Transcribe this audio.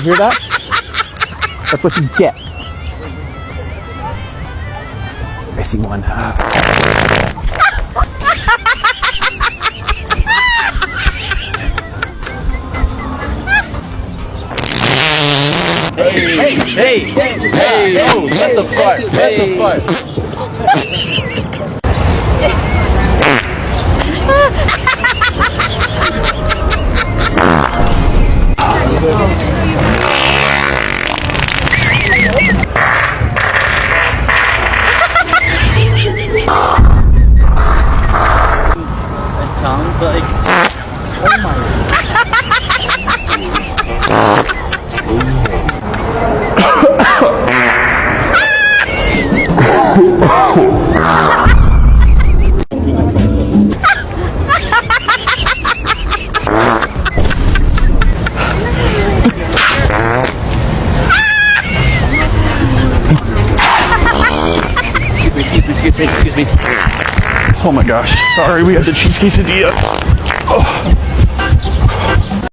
hear that? That's what you get. I see one. Hey! Oh, that's a fart. That's a fart. It sounds like. Oh my. Excuse me. Oh my gosh. Sorry, we have the cheese quesadilla. Oh.